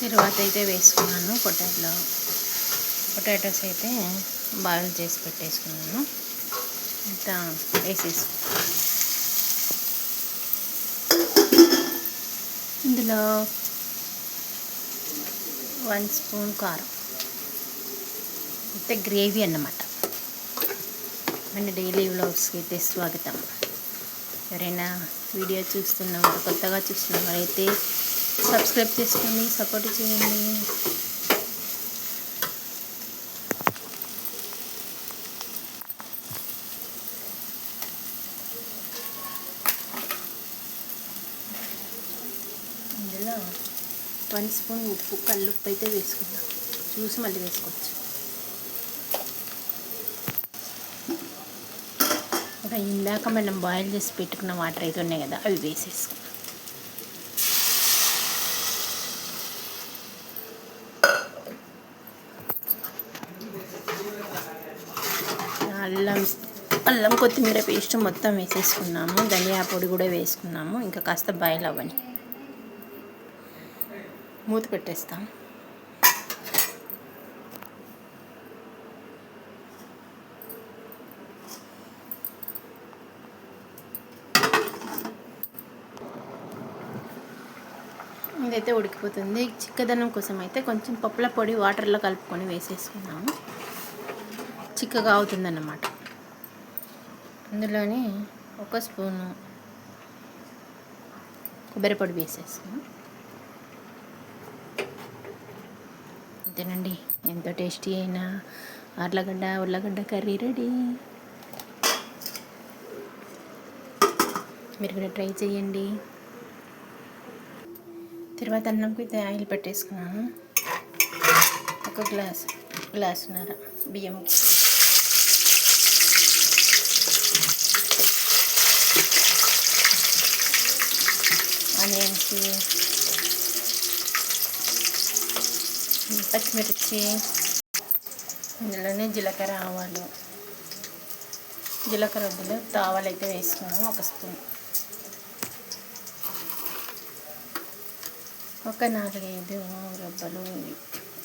తర్వాత అయితే వేసుకున్నాను పొటాటోస్ అయితే బాయిల్ చేసి పెట్టేసుకున్నాను. ఇంత ఇందులో 1 స్పూన్ కారం, అయితే గ్రేవీ అన్నమాట. మన డైలీ వ్లాగ్స్కి అయితే స్వాగతం. ఎవరైనా వీడియో చూస్తున్నవారు, కొత్తగా చూస్తున్నవారైతే సబ్స్క్రైబ్ చేసుకోండి, సపోర్ట్ చేయండి. ఇందులో 1 స్పూన్ ఉప్పు, కల్లుప్పు అయితే వేసుకుందాం. చూసి మళ్ళీ వేసుకోవచ్చు. ఇంకా ఇందాక మనం బాయిల్ చేసి పెట్టుకున్న వాటర్ అయితే ఉన్నాయి కదా, అవి వేసేసుకుందాం. అల్లం కొత్తిమీర పేస్ట్ మొత్తం వేసేసుకున్నాము. ధనియా పొడి కూడా వేసుకున్నాము. ఇంకా కాస్త బాయిల్ అవ్వని మూత పెట్టేస్తాం. ఇదైతే ఉడికిపోతుంది. చిక్కదనం కోసం అయితే కొంచెం పప్పుల పొడి వాటర్లో కలుపుకొని వేసేసుకున్నాము. చిక్కగా అవుతుందన్నమాట. అందులోని 1 స్పూను కొబ్బరి పొడి వేసేసాము. అంతేనండి, ఎంతో టేస్టీ అయిన ఉల్లగడ్డ కర్రీ రెడీ. మీరు కూడా ట్రై చేయండి. తర్వాత అన్నంకి అయితే ఆయిల్ పెట్టేసుకున్నాను. 1 గ్లాసున్నర బియ్యం, ఆనియన్స్, పచ్చిమిర్చి, ఇందులోనే జీలకర్ర వద్దులు ఆవాలు అయితే వేసుకున్నాము. 1 స్పూన్, ఒక 4-5 రబ్బలు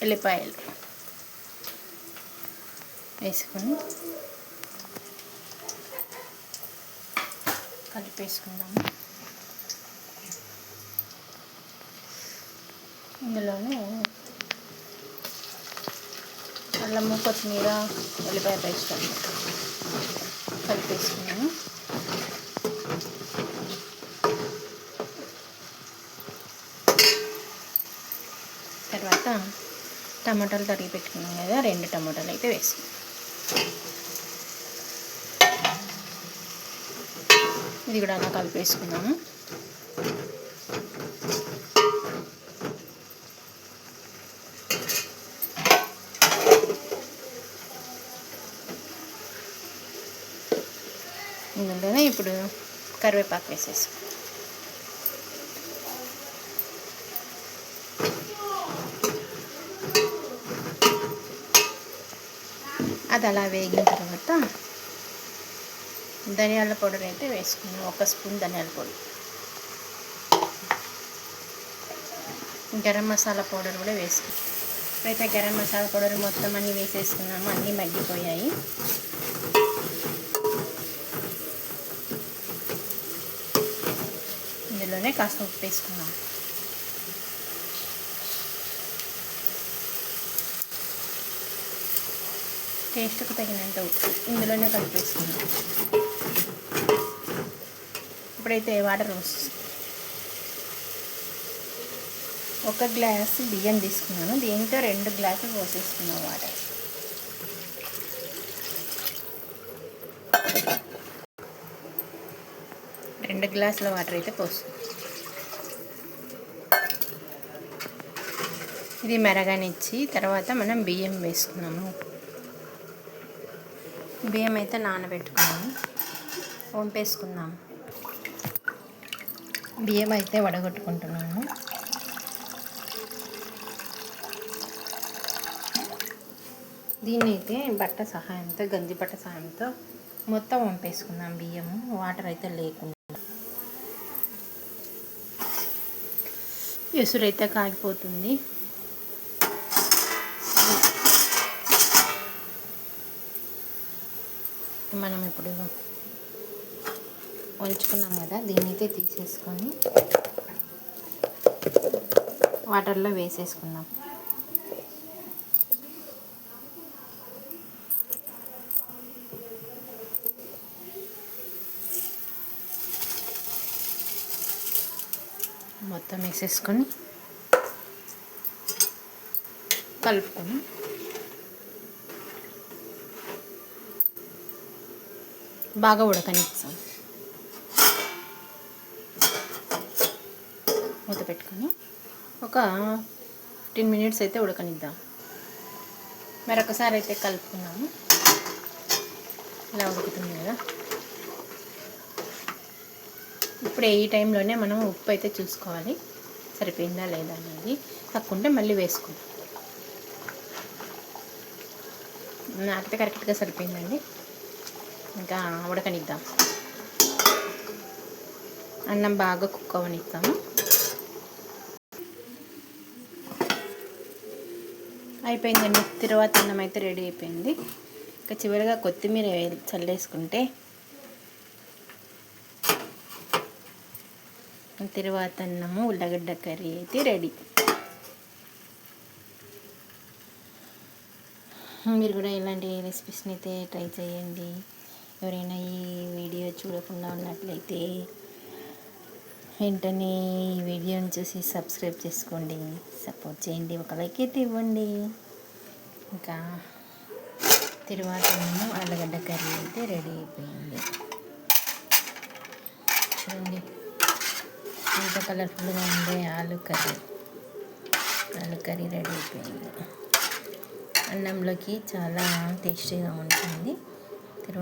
ఎల్లిపాయలు వేసుకొని కలిపేసుకుందాము. ఇందులోనే అల్లము, కొత్తిమీర, ఉల్లిపాయ పేస్ట్ కలిపేసుకున్నాము. తర్వాత టమాటాలు తరిగి పెట్టుకున్నాం కదా, 2 టమాటాలు అయితే వేసుకున్నాం. ఇది కూడా అలా కలిపేసుకున్నాము. ఇందులోనే ఇప్పుడు కరివేపాకు వేసేసుకున్నాం. అది అలా వేగిన తర్వాత ధనియాల పౌడర్ అయితే వేసుకున్నాం. 1 స్పూన్ ధనియాల పొడి, గరం మసాలా పౌడర్ కూడా వేసుకున్నాం. ఇప్పుడైతే గరం మసాలా పౌడర్ మొత్తం అన్నీ వేసేసుకున్నాము. అన్నీ మగ్గిపోయాయి. ఇందులోనే కాస్త ఉప్పు వేసుకున్నాం. టేస్ట్కి తగినంత ఉప్పు ఇందులోనే కలిపేసుకున్నాం. ఇప్పుడైతే వాటర్ పోసేసుకున్నాం. 1 గ్లాసు బియ్యం తీసుకున్నాను. దీంతో 2 గ్లాసులు పోసేసుకున్నాం వాటర్. రెండు గ్లాసుల వాటర్ అయితే పోసుకున్నాం. ఇది మెరగనిచ్చి తర్వాత మనం బియ్యం వేసుకున్నాము. బియ్యం అయితే నానబెట్టుకున్నాము, వంపేసుకున్నాము. బియ్యం అయితే వడగొట్టుకుంటున్నాము. దీన్ని అయితే గంజి బట్ట సహాయంతో మొత్తం వంపేసుకున్నాం బియ్యము, వాటర్ అయితే లేకుండా. ఎసురైతే కాగిపోతుంది. మనం ఇప్పుడు ఉంచుకున్నాం కదా, దీన్ని అయితే తీసేసుకొని వాటర్లో వేసేసుకుందాం. మొత్తం వేసేసుకొని కలుపుకొని బాగా ఉడకనిస్తాం. మూత పెట్టుకొని ఒక 15 మినిట్స్ అయితే ఉడకనిద్దాం. మరొకసారి అయితే కలుపుకున్నాము. ఇలా ఉడుకుతుంది కదా. ఇప్పుడు ఈ టైంలోనే మనం ఉప్పు అయితే చూసుకోవాలి, సరిపోయిందా లేదా అనేది. తక్కువ ఉంటే మళ్ళీ వేసుకుందాం. నాకైతే కరెక్ట్గా సరిపోయిందండి. ఇంకా ఉడకనిద్దాం. అన్నం బాగా కుక్ అవ్వనిద్దాము. అయిపోయిందండి. తర్వాత అన్నం అయితే రెడీ అయిపోయింది. ఇంకా చివరిగా కొత్తిమీర చల్లేసుకుంటే తర్వాత అన్నము ఉల్లగడ్డ కర్రీ అయితే రెడీ. మీరు కూడా ఇలాంటి రెసిపీస్ని అయితే ట్రై చేయండి. ఎవరైనా ఈ వీడియో చూడకుండా ఉన్నట్లయితే వెంటనే ఈ వీడియోని చూసి సబ్స్క్రైబ్ చేసుకోండి, సపోర్ట్ చేయండి, ఒక లైక్ అయితే ఇవ్వండి. ఇంకా తర్వాత ఆలుగడ్డ కర్రీ అయితే రెడీ అయిపోయింది. చూడండి ఎంత కలర్ఫుల్గా ఉండే ఆలు కర్రీ రెడీ అయిపోయింది. అన్నంలోకి చాలా టేస్టీగా ఉంటుంది.